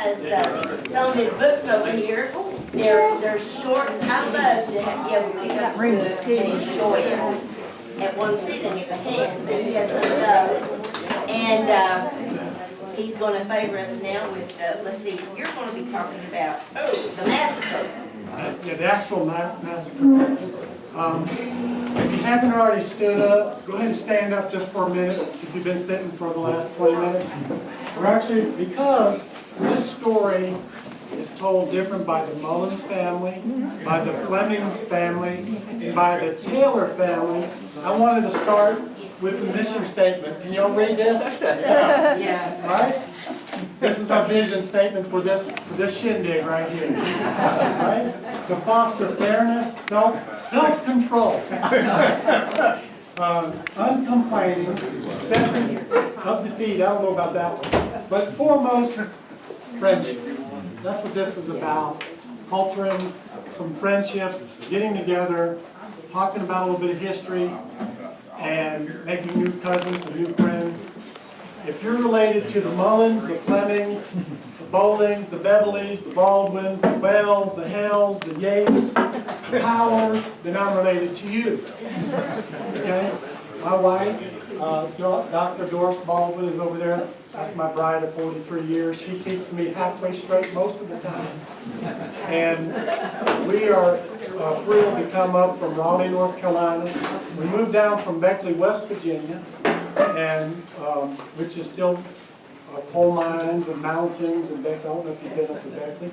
has some of his books over here. They're short. I love to have you able to pick up a book and enjoy it at one sitting if I can. But he has some of those. And he's going to favor us now with, let's see, you're going to be talking about, the massacre. Yeah, the actual massacre. If you haven't already stood up, go ahead and stand up just for a minute if you've been sitting for the last 20 minutes. We're actually, because this story is told different by the Mullins family, by the Fleming family, and by the Taylor family, I wanted to start with the mission statement. Can you all read this? Yeah. All right? This is our vision statement for this shindig right here. Right? To foster fairness, self-control, uncomplaining, acceptance of defeat. I don't know about that one. But foremost, friendship. That's what this is about. Culturing some friendship, getting together, talking about a little bit of history, and making new cousins and new friends. If you're related to the Mullins, the Flemings, the Bowlings, the Beverleys, the Baldwins, the Wells, the Hells, the Yates, the Powers, then I'm related to you. Okay? My wife, Dr. Doris Baldwin, is over there. That's my bride of 43 years. She keeps me halfway straight most of the time. And we are thrilled to come up from Raleigh, North Carolina. We moved down from Beckley, West Virginia, and which is still coal mines and mountains and Beckley. I don't know if you've been up to Beckley,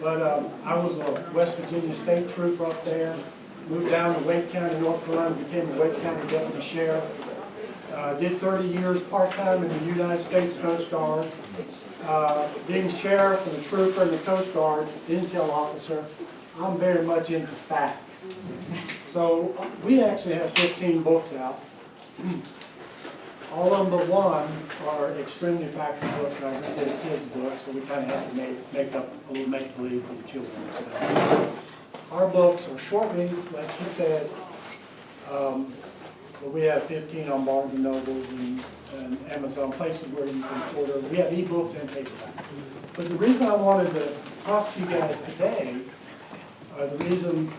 but I was a West Virginia state trooper up there. Moved down to Wake County, North Carolina, became a Wake County deputy sheriff. Did 30 years part-time in the United States Coast Guard. Being sheriff and a trooper in the Coast Guard, intel officer, I'm very much into facts. So we actually have 15 books out. All of them but one are extremely factual books. I did a kid's book, so we kind of have to make up a little make-believe for the children. So our books are short reads, like she said. But we have 15 on Barnes & Noble and Amazon, places where you can order. We have ebooks and paperback. But the reason I wanted to talk to you guys today, the reason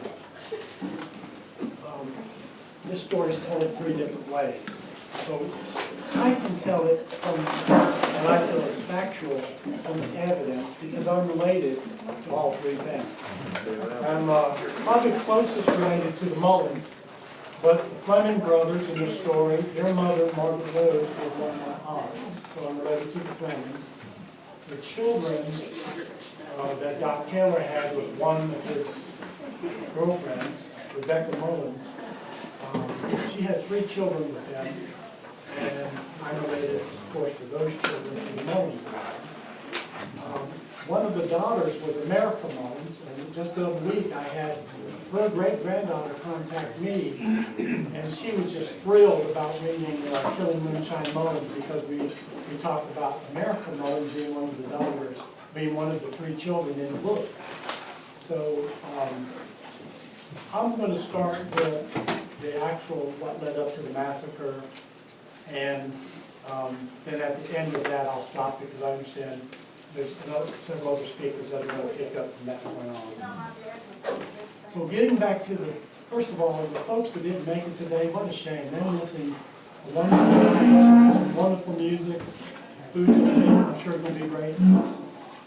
this story is told 3 different ways. So I can tell it from what I feel is factual from the evidence because I'm related to all 3 things. I'm probably closest related to the Mullins. But the Fleming brothers in this story, their mother, Margaret Rose, was one of my aunts, so I'm related to the Flemings. The children that Doc Taylor had with one of his girlfriends, Rebecca Mullins, she had 3 children with them, and I'm related, of course, to those children to the Mullins brothers. One of the daughters was America Mullins, and just the other week I had her great-granddaughter contact me, and she was just thrilled about reading Killing Moonshine Mullins because we talked about America Mullins being one of the daughters, being one of the 3 children in the book. So I'm going to start with the actual, what led up to the massacre, and then at the end of that I'll stop because I understand there's several other speakers that are going to pick up from that point on. So getting back to first of all, the folks who didn't make it today, what a shame. They were missing wonderful music, food to eat. I'm sure it's going to be great.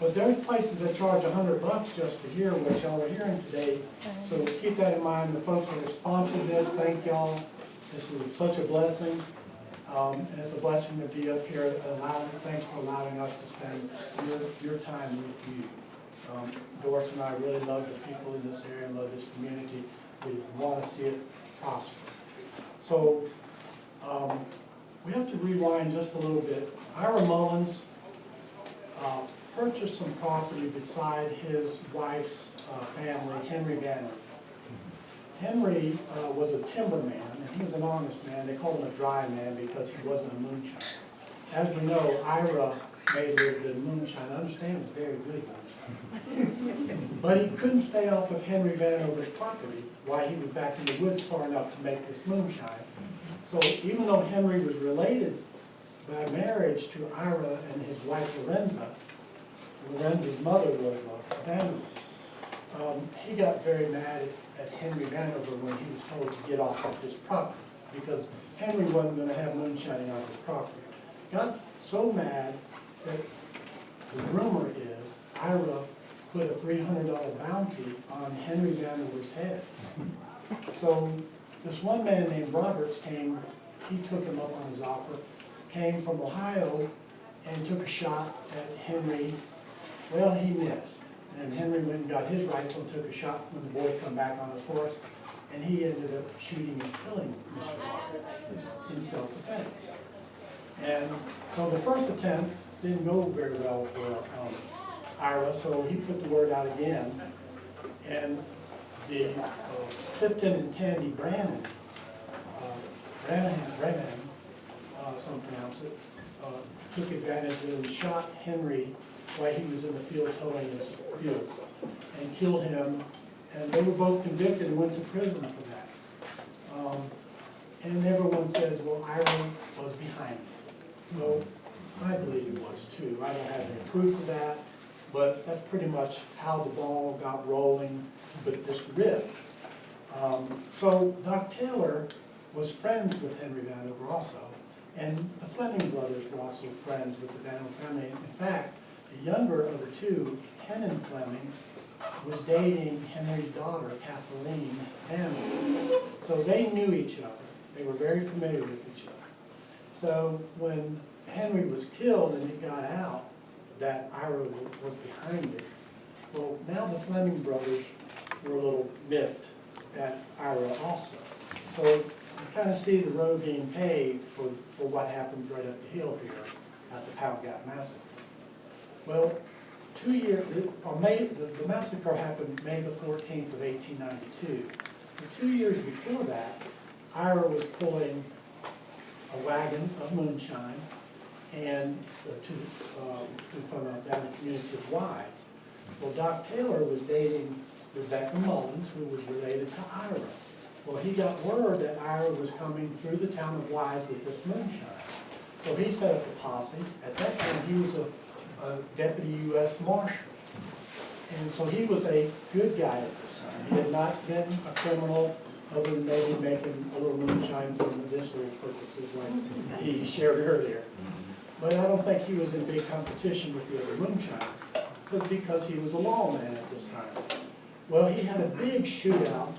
But there's places that charge $100 just to hear what y'all are hearing today. So keep that in mind. The folks that have sponsored this, thank y'all. This is such a blessing. And it's a blessing to be up here. Thanks for allowing us to spend your time with you. Doris and I really love the people in this area and love this community. We want to see it prosper. So we have to rewind just a little bit. Ira Mullins purchased some property beside his wife's family, Henry Vanner. Henry was a timberman, and he was an honest man. They called him a dry man because he wasn't a moonshiner. As we know, Ira made very good moonshine. I understand it was very good moonshine. But he couldn't stay off of Henry Vanover's property while he was back in the woods far enough to make this moonshine. So even though Henry was related by marriage to Ira and his wife Lorenza, Lorenzo's mother was Vanover. He got very mad at Henry Vanover when he was told to get off of his property because Henry wasn't going to have moonshining on his property. Got so mad that the rumor is Ira put a $300 bounty on Henry Vanover's head. So this one man named Roberts came, he took him up on his offer, came from Ohio and took a shot at Henry. Well, he missed. And Henry went and got his rifle and took a shot when the boy come back on his horse, and he ended up shooting and killing Mr. Roberts in self-defense. And so the first attempt didn't go very well for Ira, so he put the word out again. And the Clifton and Tandy Brannan, some pronounce it, took advantage of it and shot Henry while he was in the field towing his field and killed him. And they were both convicted and went to prison for that. And everyone says, well, Ira was behind it. Well, I believe he was too. I don't have any proof of that, but that's pretty much how the ball got rolling with this rift. So Doc Taylor was friends with Henry Vanover also, and the Fleming brothers were also friends with the Vanover family. In fact, the younger of the two, Hennon Fleming, was dating Henry's daughter, Kathleen Vanover. So they knew each other. They were very familiar with each other. So when Henry was killed and it got out that Ira was behind it, well, now the Fleming brothers were a little miffed at Ira also. So you kind of see the road being paved for what happens right up the hill here at the Pound Gap Massacre. Well, 2 years, the massacre happened May the 14th of 1892. And 2 years before that, Ira was pulling a wagon of moonshine and from down the community of Wise. Well, Doc Taylor was dating Rebecca Mullins, who was related to Ira. Well, he got word that Ira was coming through the town of Wise with this moonshine. So he set up a posse. At that time, he was a deputy U.S. Marshal. And so he was a good guy at this time. He had not been a criminal other than maybe making a little moonshine for medicinal purposes like he shared earlier. But I don't think he was in big competition with the other moonshiners because he was a lawman at this time. Well, he had a big shootout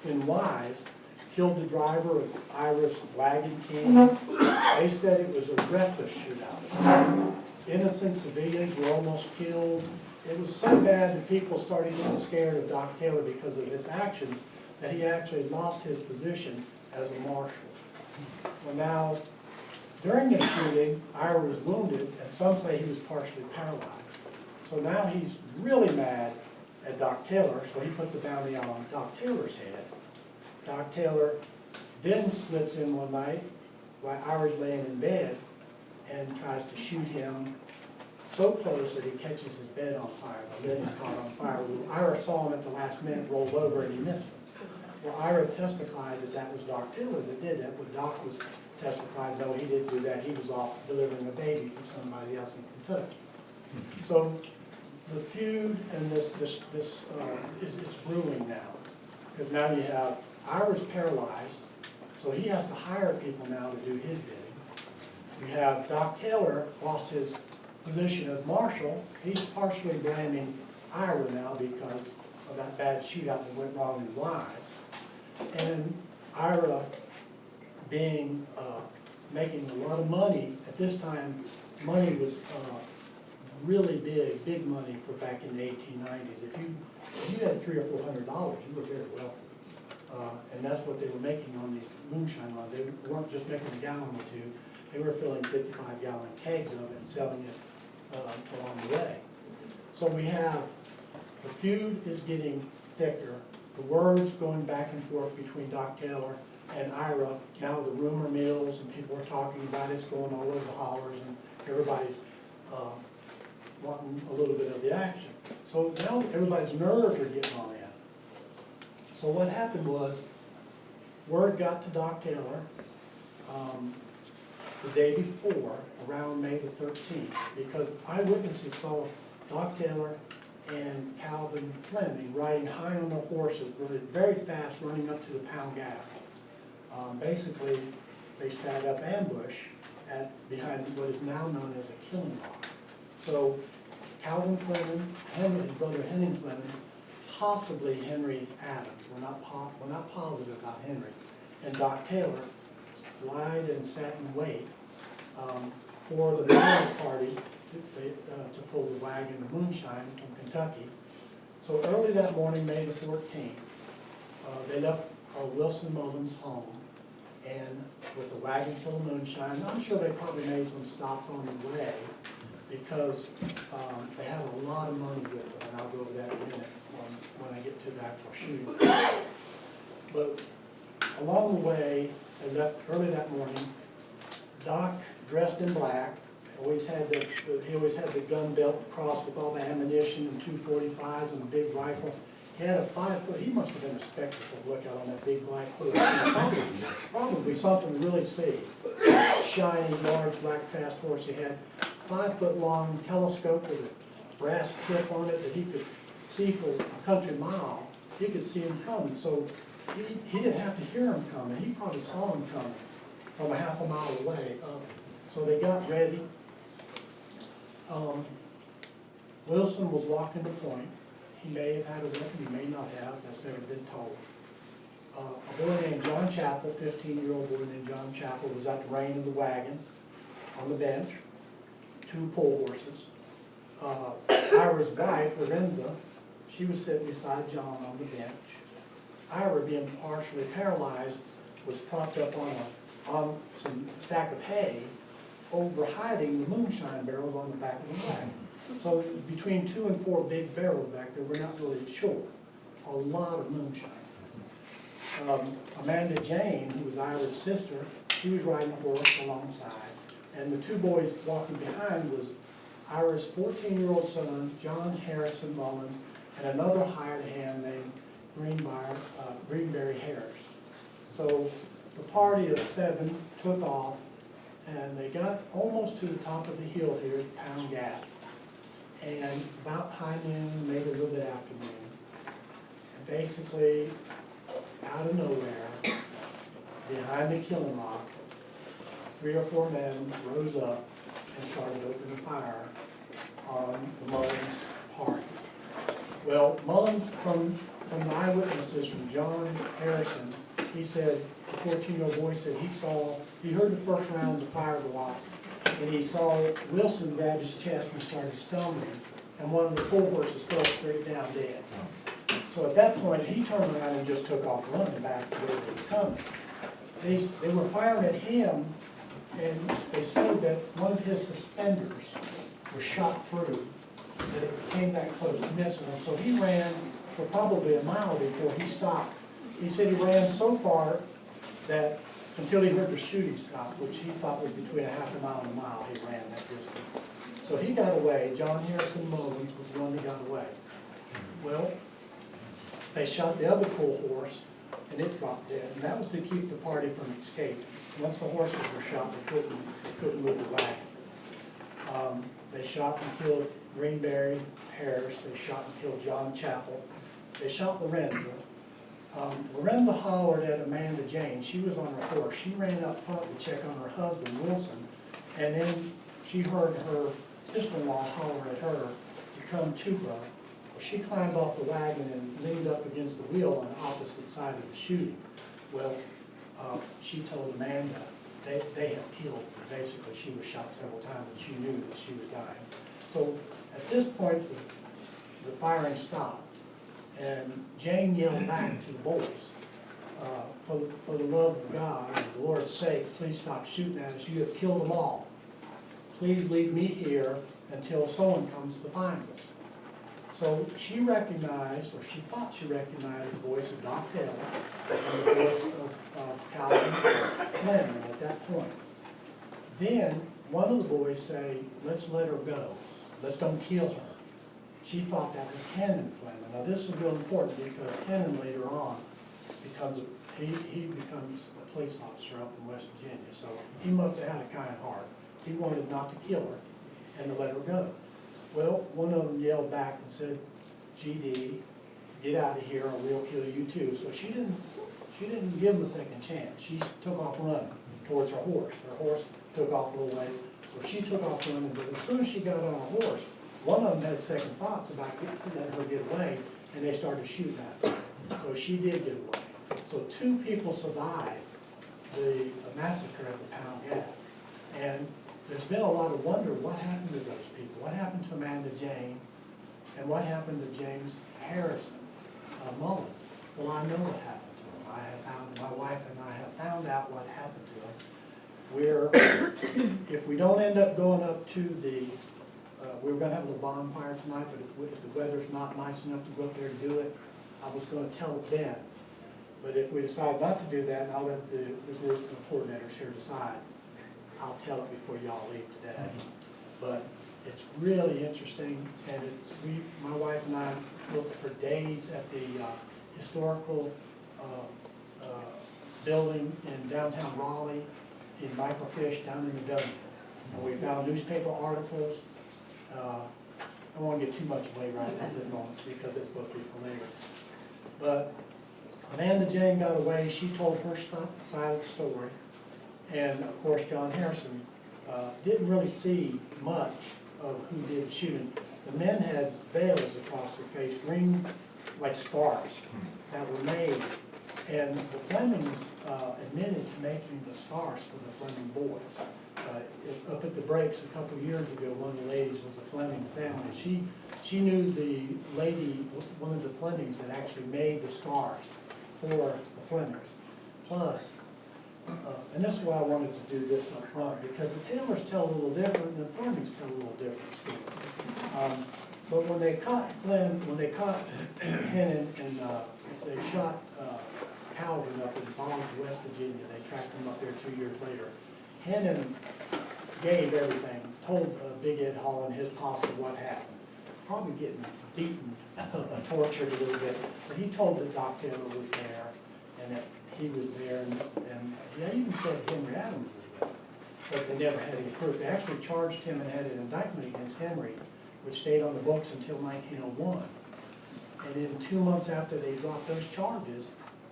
in Wise, killed the driver of Ira's wagon team. They said it was a reckless shootout. Innocent civilians were almost killed. It was so bad that people started getting scared of Doc Taylor because of his actions that he actually lost his position as a marshal. Well, now, during the shooting, Ira was wounded, and some say he was partially paralyzed. So now he's really mad at Doc Taylor, so he puts a bounty out on Doc Taylor's head. Doc Taylor then slips in one night while Ira's laying in bed and tries to shoot him so close that he catches his bed on fire. The lid caught on fire. Ira saw him at the last minute, rolled over, and he missed him. Well, Ira testified that that was Doc Taylor that did that. When Doc was testified, no, he didn't do that. He was off delivering a baby for somebody else in Kentucky. So the feud and this is brewing now, because now you have Ira's paralyzed, so he has to hire people now to do his bidding. You have Doc Taylor lost his position as marshal. He's partially blaming Ira now because of that bad shootout that went wrong in Wise. And Ira being making a lot of money at this time. Money was really big money for back in the 1890s. If you had $300 or $400, you were very wealthy, and that's what they were making on these moonshine runs. They weren't just making a gallon or two; they were filling 55-gallon kegs of it and selling it along the way. So we have the feud is getting thicker. The words going back and forth between Doc Taylor and Ira. Now the rumor mills and people are talking about it. It's going all over the hollers, and everybody's wanting a little bit of the action. So now everybody's nerves are getting on in. So what happened was, word got to Doc Taylor the day before, around May the 13th, because eyewitnesses saw Doc Taylor and Calvin Fleming riding high on their horses, running very fast, running up to the Pound Gap. Basically, they set up ambush behind what is now known as a killing rock. So Calvin Fleming, his brother Henry Fleming, possibly Henry Adams, we're not positive about Henry, and Doc Taylor lied and sat in wait for the Mary's party to pull the wagon of moonshine from Kentucky. So early that morning, May the 14th, they left Wilson Mullins' home, and with a wagon full of moonshine. I'm sure they probably made some stops on the way because they had a lot of money with them, and I'll go over that in a minute when I get to the actual shooting. But along the way, they left early that morning. Doc, dressed in black, he always had the gun belt crossed with all the ammunition and 245s and a big rifle. He had a 5-foot, he must have been a spectacle to look out on that big black hood. Probably something to really see. Shiny, large, black, fast horse. He had 5-foot-long telescope with a brass tip on it that he could see for a country mile. He could see him coming, so he didn't have to hear him coming. He probably saw him coming from a half a mile away. So they got ready. Wilson was walking the point. He may have had a weapon, he may not have, that's never been told. A boy named John Chappell, 15-year-old boy named John Chappell, was at the rein of the wagon on the bench, 2 pole horses. Ira's wife, Lorenza, she was sitting beside John on the bench. Ira, being partially paralyzed, was propped up on some stack of hay over hiding the moonshine barrels on the back of the wagon. So between 2 and 4 big barrels back there, we're not really sure. A lot of moonshine. Amanda Jane, who was Ira's sister, she was riding a horse alongside. And the 2 boys walking behind was Ira's 14-year-old son, John Harrison Mullins, and another hired hand named Greenberry Harris. So the party of 7 took off, and they got almost to the top of the hill here at Pound Gap. And about high noon, maybe a little bit after noon, and basically, out of nowhere, behind the killing rock, 3 or 4 men rose up and started opening fire on the Mullins party. Well, Mullins, from the eyewitnesses, from John Harrison, he said, the 14-year-old boy said he heard the first rounds of fire go off, and he saw Wilson grab his chest and started stumbling, and one of the pole horses fell straight down dead. So at that point, he turned around and just took off running back to where they were coming. They were firing at him, and they said that one of his suspenders was shot through, that it came that close to missing him. So he ran for probably a mile before he stopped. He said he ran so far that until he heard the shooting stop, which he thought was between a half a mile and a mile, he ran that distance. So he got away. John Harrison Mullins was the one that got away. Well, they shot the other pole horse, and it dropped dead. And that was to keep the party from escaping. Once the horses were shot, they couldn't move the wagon. They shot and killed Greenberry Harris. They shot and killed John Chappell. They shot Lorenza. Lorenza hollered at Amanda Jane. She was on her horse. She ran up front to check on her husband, Wilson, and then she heard her sister-in-law holler at her to come to her. Well, she climbed off the wagon and leaned up against the wheel on the opposite side of the shooting. Well, she told Amanda they had killed her. Basically, she was shot several times, and she knew that she was dying. So at this point, the firing stopped. And Jane yelled back to the boys, for the love of God, and the Lord's sake, please stop shooting at us. You have killed them all. Please leave me here until someone comes to find us. So she recognized, or she thought she recognized, the voice of Doc Taylor and the voice of Calvin Fleming at that point. Then one of the boys say, let's let her go. Let's don't kill her. She thought that was Henry Fleming. Now this is real important because Henry later on becomes a police officer up in West Virginia. So he must have had a kind heart. He wanted not to kill her and to let her go. Well, one of them yelled back and said, GD, get out of here or we'll kill you too. So she didn't give him a second chance. She took off running towards her horse. Her horse took off a little ways. So she took off running, but as soon as she got on a horse, one of them had second thoughts about letting her get away, and they started shooting at her. So she did get away. So 2 people survived the massacre of the Pound Gap. And there's been a lot of wonder what happened to those people. What happened to Amanda Jane, and what happened to James Harrison Mullins? Well, I know what happened to them. I have found, my wife and I have found out what happened to them. If we don't end up going up to the, we were gonna have a little bonfire tonight, but if the weather's not nice enough to go up there and do it, I was gonna tell it then. But if we decide not to do that, and I'll let the group of coordinators here decide, I'll tell it before y'all leave today. But it's really interesting, and my wife and I looked for days at the historical building in downtown Raleigh, in microfiche down in the Dungeon. And we found newspaper articles. I don't want to get too much away right at this moment because it's supposed to be for later. But Amanda Jane got away. She told her side of the story. And of course, John Harrison didn't really see much of who did the shooting. The men had veils across their face, green like scarves that were made. And the Flemings admitted to making the scarves for the Fleming boys. Up at the breaks a couple of years ago, one of the ladies was a Fleming family. She knew the lady, one of the Flemings, that actually made the scarves for the Flemings. Plus, and this is why I wanted to do this up front, because the Taylors tell a little different and the Flemings tell a little different story. But when they caught Hennon and they shot Calvin up in Baldwin, West Virginia, they tracked him up there 2 years later. Hennon gave everything, told Big Ed Hall and his posse what happened. Probably getting beaten, tortured a little bit, but he told that Doc Taylor was there and that he was there, and he even said Henry Adams was there, but they never had any proof. They actually charged him and had an indictment against Henry, which stayed on the books until 1901. And then 2 months after they dropped those charges,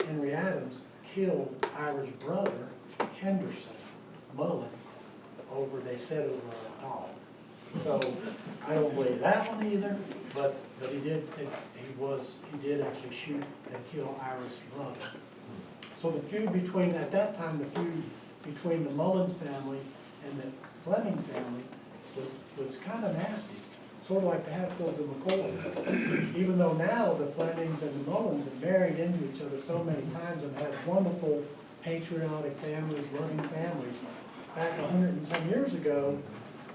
Henry Adams killed Ira's brother, Henderson Mullins, they said over a dog. So I don't believe that one either, but he did actually shoot and kill Ira's brother. So the feud between, at that time, the feud between the Mullins family and the Fleming family was kind of nasty, sort of like the Hatfields and McCoys. Even though now the Flemings and the Mullins have married into each other so many times and had wonderful patriotic families, loving families, back 100 and some years ago,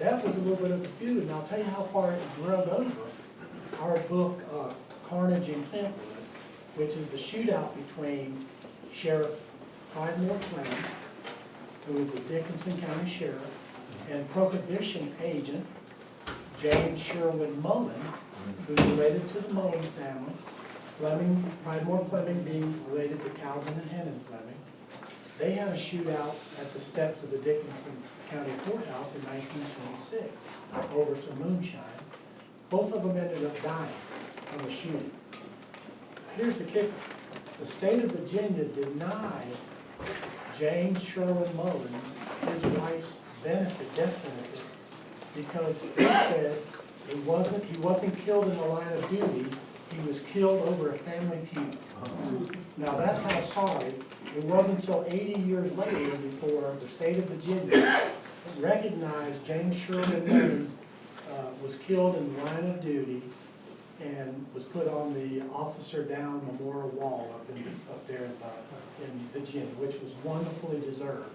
that was a little bit of a feud. And I'll tell you how far it was rubbed over. Our book, Carnage in Kentwood, which is the shootout between Sheriff Clydemore Fleming, who was the Dickinson County Sheriff, and Prohibition agent James Sherwood Mullins, who's related to the Mullins family, Clydemore Fleming being related to Calvin and Hennon Fleming. They had a shootout at the steps of the Dickinson County Courthouse in 1926 over some moonshine. Both of them ended up dying from the shooting. Here's the kicker. The state of Virginia denied James Sherwood Mullins his wife's death benefit, because he said he wasn't killed in the line of duty, he was killed over a family feud. Now that's how sorry. It wasn't until 80 years later before the state of Virginia recognized James Sherwood Mullins was killed in the line of duty and was put on the Officer Down Memorial Wall up there in Virginia, which was wonderfully deserved.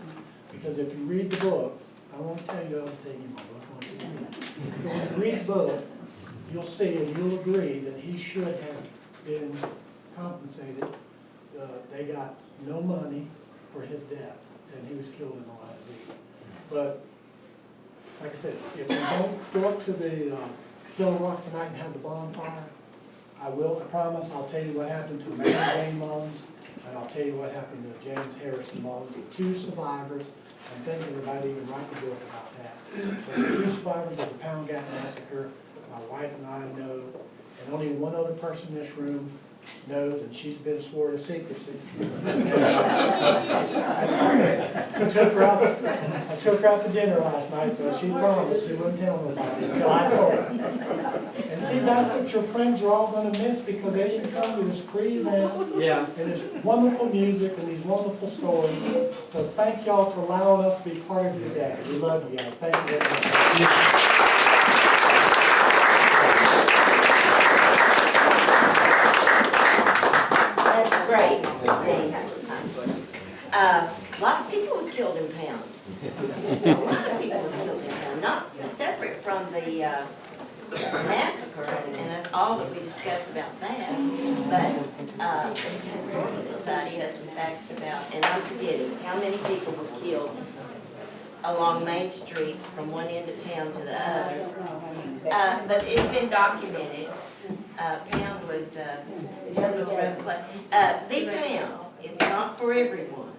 Because if you read the book, I won't tell you everything in my book. So when you read the book, you'll see and you'll agree that he should have been compensated. They got no money for his death, and he was killed in the line of duty. But like I said, if we don't go up to the Killing Rock tonight and have the bonfire, I promise I'll tell you what happened to Amanda Jane Mullins, and I'll tell you what happened to James Harrison Mullins, the 2 survivors. I'm thinking about even writing a book about that. But the 2 survivors of the Pound Gap Massacre, my wife and I know, and only one other person in this room knows, and she's been sworn to secrecy. I took her out to dinner last night, so she promised she wouldn't tell nobody until I told her. And see, that's what your friends are all gonna miss, because they didn't come to this free event. Yeah. And this wonderful music and these wonderful stories. So thank y'all for allowing us to be part of your day. We love you guys. Thank you very much. That's great. A lot of people was killed in Pound. A lot of people was killed in Pound, not separate from the massacre and that's all that we discussed about that. But the Historical Society has some facts about, and I'm forgetting how many people were killed along Main Street from one end of town to the other. But it's been documented. Pound was rough place. Big town. It's not for everyone.